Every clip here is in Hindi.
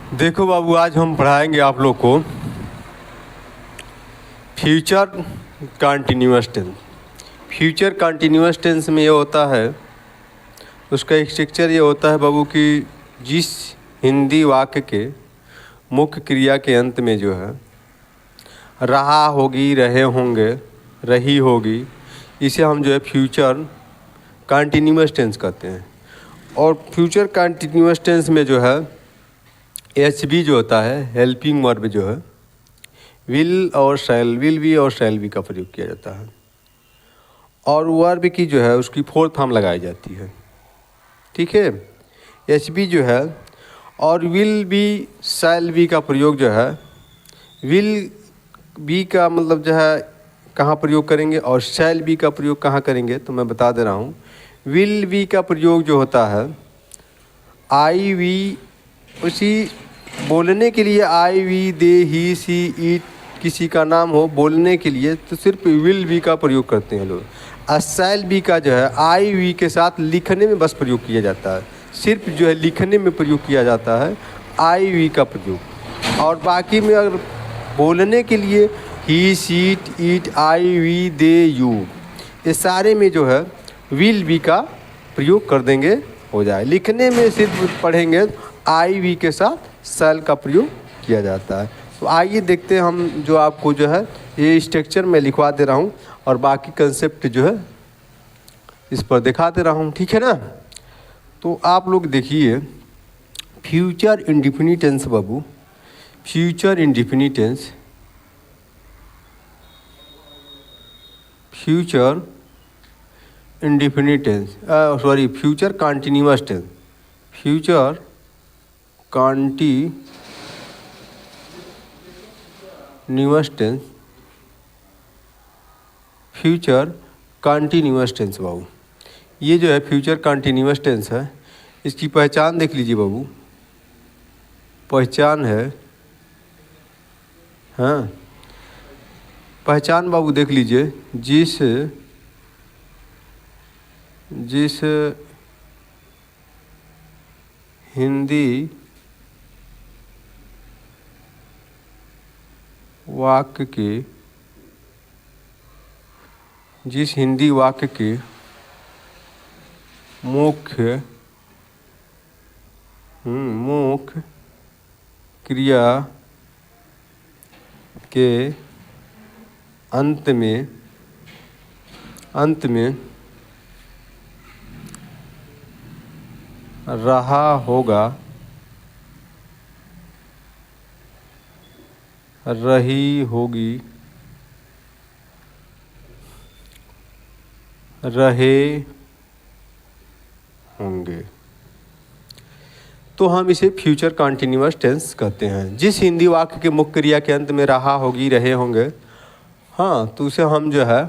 देखो बाबू, आज हम पढ़ाएंगे आप लोग को future continuous tense. Future continuous tense में ये होता है, उसका एक स्ट्रक्चर ये होता है बाबू कि जिस हिंदी वाक्य के मुख्य क्रिया के अंत में जो है रहा होगी, रहे होंगे, रही होगी, इसे हम जो है फ्यूचर कंटिन्यूअस टेंस कहते हैं। और फ्यूचर कंटिन्यूअस टेंस में जो है एच बी जो होता है, हेल्पिंग वर्ब जो है, विल और शैल, विल बी और शैल बी का प्रयोग किया जाता है। और वर्ब की जो है उसकी फोर्थ फॉर्म लगाई जाती है। ठीक है, एच बी जो है और विल बी शैल बी का प्रयोग जो है, विल बी का मतलब जो है कहाँ प्रयोग करेंगे और शैल बी का प्रयोग कहाँ करेंगे, तो मैं बता दे रहा हूँ। विल बी का प्रयोग जो होता है आई वी, उसी बोलने के लिए आई वी दे ही सी इट किसी का नाम हो बोलने के लिए तो सिर्फ विल बी का प्रयोग करते हैं लोग। और शैल बी का जो है आई वी के साथ लिखने में बस प्रयोग किया जाता है, सिर्फ जो है लिखने में प्रयोग किया जाता है आई वी का प्रयोग। और बाकी में अगर बोलने के लिए ही सी इट आई वी दे यू, ये सारे में जो है विल बी का प्रयोग कर देंगे, हो जाए। लिखने में सिर्फ पढ़ेंगे आई वी के साथ शैल का प्रयोग किया जाता है। तो आइए देखते हैं हम, जो आपको जो है ये स्ट्रक्चर में लिखवा दे रहा हूँ और बाकी कंसेप्ट जो है इस पर दिखा दे रहा हूँ, ठीक है ना। तो आप लोग देखिए, फ्यूचर इंडेफिनिट टेंस बाबू, future indefinite tense, future indefinite tense, sorry future continuous tense, future continuous tense, future continuous tense बाबू, ये जो है फ्यूचर कंटिन्यूअस टेंस है। इसकी पहचान देख लीजिए बाबू, पहचान है, हाँ पहचान बाबू देख लीजिए, जिस हिंदी वाक्य के, जिस हिंदी वाक्य के मुख्य क्रिया के अंत में रहा होगा, रही होगी, रहे होंगे, तो हम इसे फ्यूचर कंटिन्यूअस टेंस कहते हैं। जिस हिंदी वाक्य के मुख्य क्रिया के अंत में रहा होगी, रहे होंगे, हाँ, तो उसे हम जो है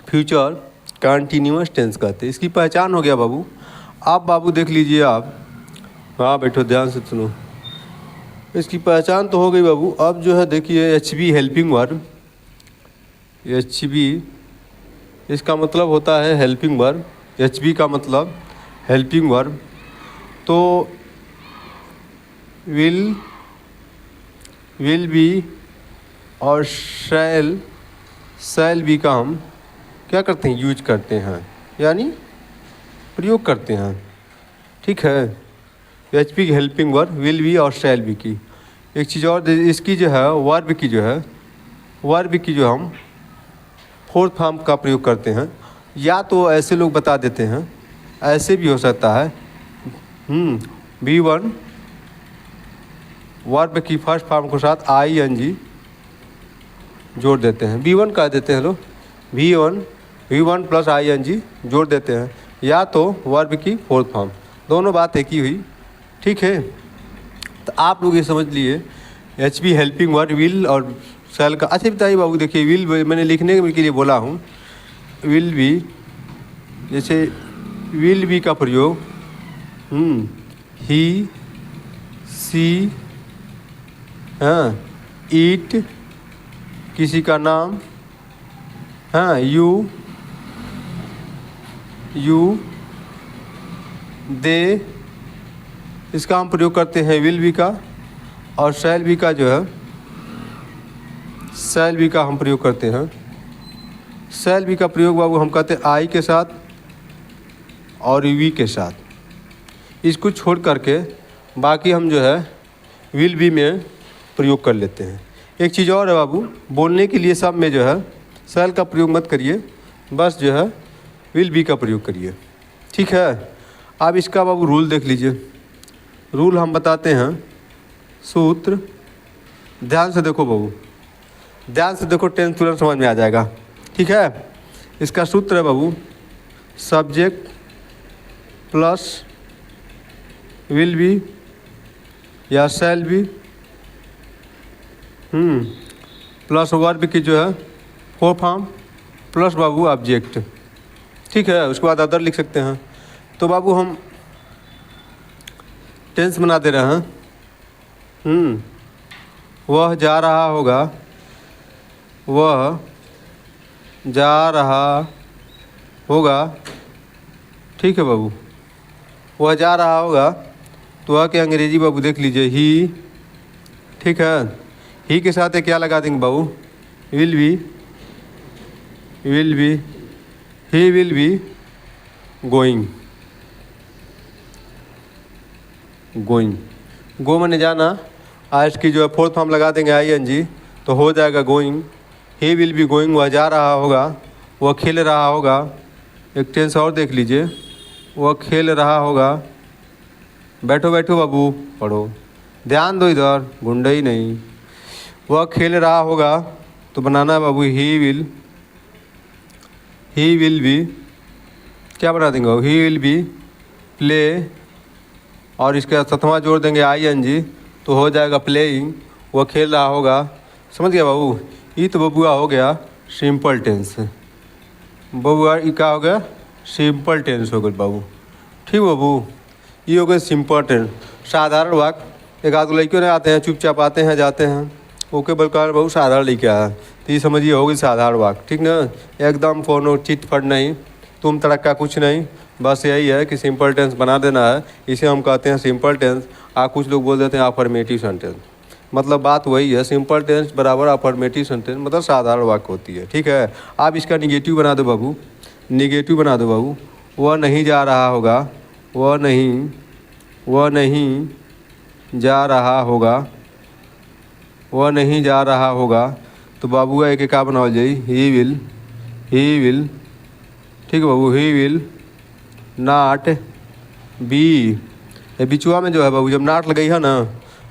फ्यूचर कंटिन्यूअस टेंस कहते हैं। इसकी पहचान हो गया बाबू। आप बाबू देख लीजिए, आप हाँ बैठो ध्यान से सुनो। इसकी पहचान तो हो गई बाबू। अब जो है देखिए H B helping verb, H B इसका मतलब होता है हेल्पिंग वर्ब, एच बी का मतलब हेल्पिंग वर्ब। तो विल बी और शैल बी का हम क्या करते हैं, यूज करते हैं, यानी प्रयोग करते हैं, ठीक है। एच पी की हेल्पिंग वर्ब विल बी और शैल बी की। एक चीज़ और, इसकी जो है वर्ब की जो है, वर्ब की जो हम फोर्थ फॉर्म का प्रयोग करते हैं। या तो ऐसे लोग बता देते हैं, ऐसे भी हो सकता है, V1 वर्ब की फर्स्ट फॉर्म के साथ ING जोड़ देते हैं, V1 कह देते हैं लोग, V1 प्लस ING जोड़ देते हैं। या तो वर्ब की फोर्थ फॉर्म, दोनों बात एक ही हुई, ठीक है। तो आप लोग ये समझ लिए H B helping verb will और शैल का। अच्छा बताइए बाबू, देखिए विल मैंने लिखने के लिए बोला हूँ, विल बी, जैसे विल बी का प्रयोग ही सी, हाँ इट किसी का नाम, हाँ यू दे इसका हम प्रयोग करते हैं विल बी का, और शैल बी का जो है शैल बी का हम प्रयोग करते हैं। शैल बी का प्रयोग बाबू हम करते हैं आई के साथ और वी के साथ। इसको छोड़ करके बाकी हम जो है विल बी में प्रयोग कर लेते हैं। एक चीज़ और है बाबू, बोलने के लिए सब में जो है शैल का प्रयोग मत करिए, बस जो है विल बी का प्रयोग करिए, ठीक है। अब इसका बाबू रूल देख लीजिए। रूल हम बताते हैं, सूत्र ध्यान से देखो बाबू, ध्यान से देखो, टेंस तुरंत समझ में आ जाएगा, ठीक है। इसका सूत्र है बाबू, सब्जेक्ट प्लस विल बी या शैल बी प्लस वर्ब की जो है फोर फॉर्म प्लस बाबू ऑब्जेक्ट, ठीक है। उसके बाद अदर लिख सकते हैं। तो बाबू हम टेंस बना दे रहे हैं। वह जा रहा होगा, वह जा रहा होगा, ठीक है बाबू। वह जा रहा होगा तो वह के अंग्रेजी बाबू देख लीजिए ही, ठीक है। ही के साथ क्या लगा देंगे बाबू, will be, he will be going, go मैंने जाना, आज की जो है फोर्थ फॉर्म लगा देंगे ING तो हो जाएगा going. He will be going, वह जा रहा होगा, वह खेल रहा होगा। एक टेंस और देख लीजिए, वह खेल रहा होगा। बैठो बैठो बाबू, पढ़ो, ध्यान दो इधर, गुंडई नहीं। वह खेल रहा होगा तो बनाना है बाबू ही विल बी, क्या बना देंगे, ही विल बी प्ले, और इसके साथवा जोड़ देंगे ING तो हो जाएगा प्लेइंग। वह खेल रहा होगा, समझ गया बाबू। ये तो बबुआ हो गया सिंपल टेंस, बबुआ ये क्या हो गया, सिंपल टेंस हो गया बाबू, ठीक बाबू। ये हो गया सिंपल टेंस, साधारण वाक्य। एक आध लड़के ने आते हैं, चुपचाप आते हैं जाते हैं, ओके बलकार बहुत साधारण लिखे है, तो ये समझिए हो गई साधारण वाक्य, ठीक ना। एकदम कोनो चिट फट नहीं, तुम तड़क्का कुछ नहीं, बस यही है कि सिंपल टेंस बना देना है। इसे हम कहते हैं सिंपल टेंस। कुछ लोग बोल देते हैं अफर्मेटिव सेंटेंस, मतलब बात वही है, सिंपल टेंस बराबर अफर्मेटिव सेंटेंस मतलब साधारण वाक्य होती है, ठीक है। आप इसका निगेटिव बना दो बाबू, निगेटिव बना दो बाबू। वह नहीं जा रहा होगा, वह नहीं जा रहा होगा, वह नहीं जा रहा होगा तो बाबू एक क्या बनाओ जाई, ही विल, ठीक है बाबू, ही विल नॉट बी। बिचुआ में जो है बाबू जब नाट लगई है ना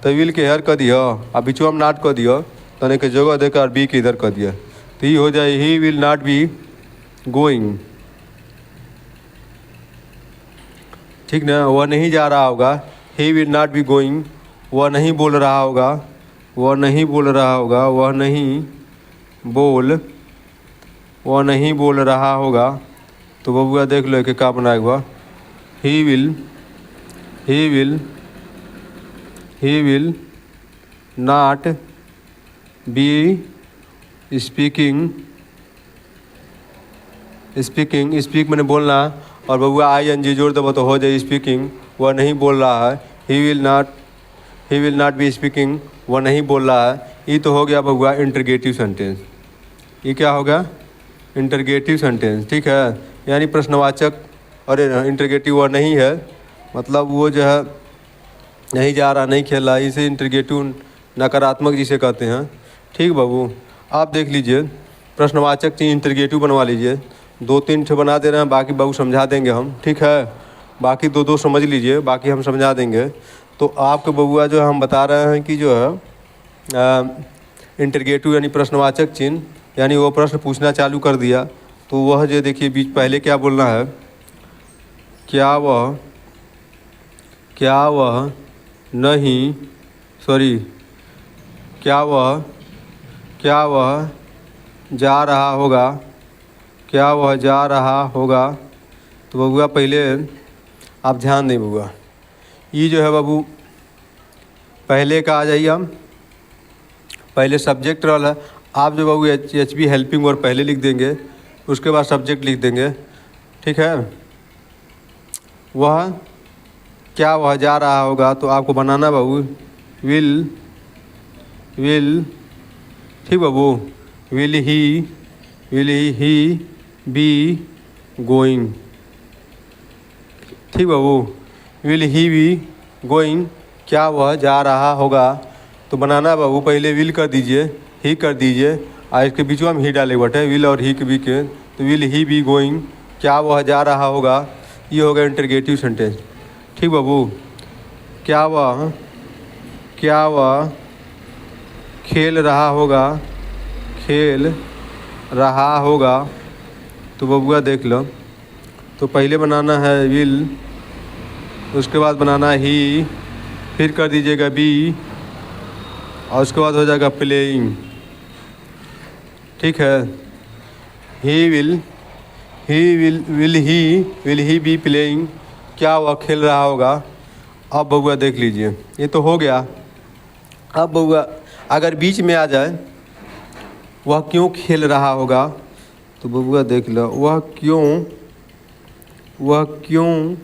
तो विल के हेयर कर दिया, और बिचुआ में नाट कर दिया, तने के जगह देकर बी के इधर कर दिया, तो ये हो जाए he will not be going, ठीक ना। वह नहीं जा रहा होगा, he will not be going. वह नहीं बोल रहा होगा, वह नहीं बोल रहा होगा, वह नहीं बोल रहा होगा तो बबुआ देख लो कि क्या बनाएगा, he will not be speaking, speak मैंने बोलना, और बबुआ ING जोड़ दो तो हो जाए स्पीकिंग। वह नहीं बोल रहा है, he will not be speaking, वह नहीं बोल रहा है। ये तो हो गया बबुआ इंटरगेटिव सेंटेंस। ये क्या होगा, इंटरगेटिव सेंटेंस, ठीक है, यानी प्रश्नवाचक। अरे इंटरगेटिव वह नहीं है, मतलब वो जो है नहीं जा रहा, नहीं खेल रहा, इसे इंटरगेटिव नकारात्मक जिसे कहते हैं, ठीक बाबू। आप देख लीजिए, प्रश्नवाचक चीज इंटरगेटिव बनवा लीजिए, 2-3 ठे बना दे रहे हैं, बाकी बाबू समझा देंगे हम, ठीक है। बाकी 2-2 समझ लीजिए, बाकी हम समझा देंगे। तो आपके बबुआ जो हम बता रहे हैं कि जो है इंटरगेटिव यानी प्रश्नवाचक चिन्ह, यानी वो प्रश्न पूछना चालू कर दिया, तो वह जो देखिए बीच पहले क्या बोलना है, क्या वह जा रहा होगा, क्या वह जा रहा होगा। तो बबुआ पहले आप ध्यान दें बबुआ, ये जो है बाबू पहले का आ जाइए, हम पहले सब्जेक्ट रहा है। आप जो बाबू HB हेल्पिंग वर्ब पहले लिख देंगे, उसके बाद सब्जेक्ट लिख देंगे, ठीक है। वह क्या वह जा रहा होगा, तो आपको बनाना बाबू विल ठीक बाबू, विल ही बी गोइंग, ठीक बाबू, विल ही बी गोइंग, क्या वह जा रहा होगा, तो बनाना बाबू पहले विल कर दीजिए, ही कर दीजिए, और इसके बीच में हम ही डाले बटे विल और ही के बीच के, तो विल ही बी गोइंग, क्या वह जा रहा होगा, ये होगा इंटरगेटिव सेंटेंस, ठीक बाबू। क्या वह खेल रहा होगा, तो बबुआ देख लो, तो पहले बनाना है विल, उसके बाद बनाना ही, फिर कर दीजिएगा बी, और उसके बाद हो जाएगा प्लेइंग, ठीक है। विल ही बी प्लेइंग, क्या वह खेल रहा होगा। अब बबुआ देख लीजिए, ये तो हो गया। अब बबुआ अगर बीच में आ जाए वह क्यों खेल रहा होगा, तो बबुआ देख लो, वह क्यों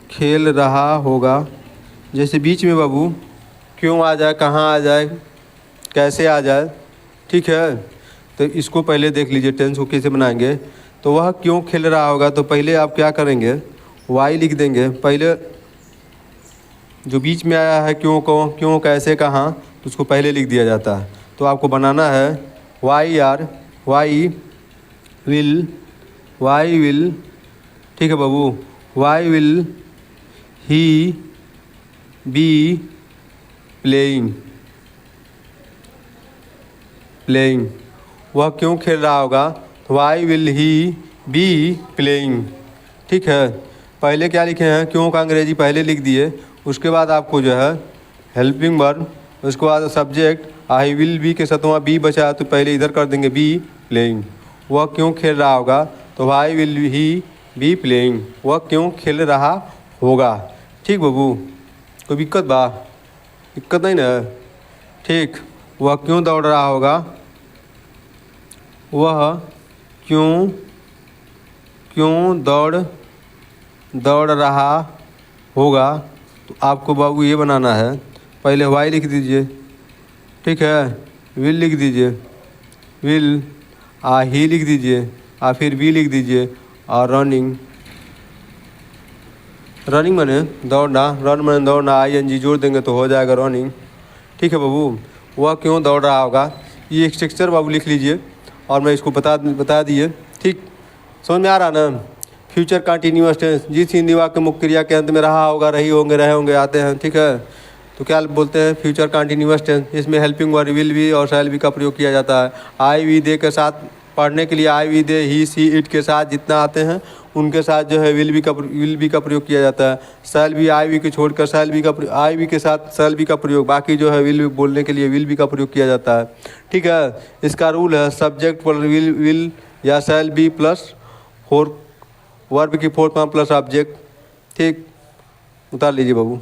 खेल रहा होगा। जैसे बीच में बाबू क्यों आ जाए, कहाँ आ जाए, कैसे आ जाए, ठीक है। तो इसको पहले देख लीजिए टेंस को कैसे बनाएंगे। तो वह क्यों खेल रहा होगा, तो पहले आप क्या करेंगे, वाई लिख देंगे। पहले जो बीच में आया है क्यों को, क्यों कैसे कहाँ, तो उसको पहले लिख दिया जाता है। तो आपको बनाना है वाई विल, ठीक है बाबू, why will he be playing, वह क्यों खेल रहा होगा, why will he be playing, ठीक है। पहले क्या लिखे हैं, क्यों का अंग्रेजी पहले लिख दिए, उसके बाद आपको जो है हेल्पिंग वर्ब, उसके बाद सब्जेक्ट आई विल बी के साथ वहाँ बी बचा, तो पहले इधर कर देंगे बी प्लेइंग। वह क्यों खेल रहा होगा, तो why will he be playing, वह क्यों खेल रहा होगा, ठीक बाबू। कोई दिक्कत दिक्कत नहीं ना, ठीक। वह क्यों दौड़ रहा होगा, वह क्यों दौड़ रहा होगा, तो आपको बाबू ये बनाना है, पहले वाई लिख दीजिए, ठीक है, विल लिख दीजिए, विल ही लिख दीजिए, फिर बी लिख दीजिए, और रनिंग माने दौड़ना, रन माने दौड़ना, ING जोड़ देंगे तो हो जाएगा रनिंग, ठीक है बाबू। वह क्यों दौड़ रहा होगा, ये स्ट्रक्चर बाबू लिख लीजिए, और मैं इसको बता दिए, ठीक। समझ में आ रहा ना। फ्यूचर कंटिन्यूअस टेंस, जिस हिंदी वाक्य मुख्य क्रिया के अंत में रहा होगा, रही होंगे, रहे होंगे आते हैं, ठीक है। तो क्या बोलते हैं, फ्यूचर कंटिन्यूअस टेंस। इसमें हेल्पिंग वर्ब विल बी और शैल बी का प्रयोग किया जाता है। आई वी दे के साथ पढ़ने के लिए आई वी दे ही सी इट के साथ जितना आते हैं उनके साथ जो है विल बी का प्रयोग किया जाता है। शैल बी आई वी को छोड़कर शैल बी का आई वी के साथ शैल बी का प्रयोग, बाकी जो है विल बी बोलने के लिए विल बी का प्रयोग किया जाता है, ठीक है। इसका रूल है सब्जेक्ट पर विल या शैल बी प्लस वर्ब की फोर्थ फॉर्म प्लस ऑब्जेक्ट, ठीक। उतार लीजिए बाबू।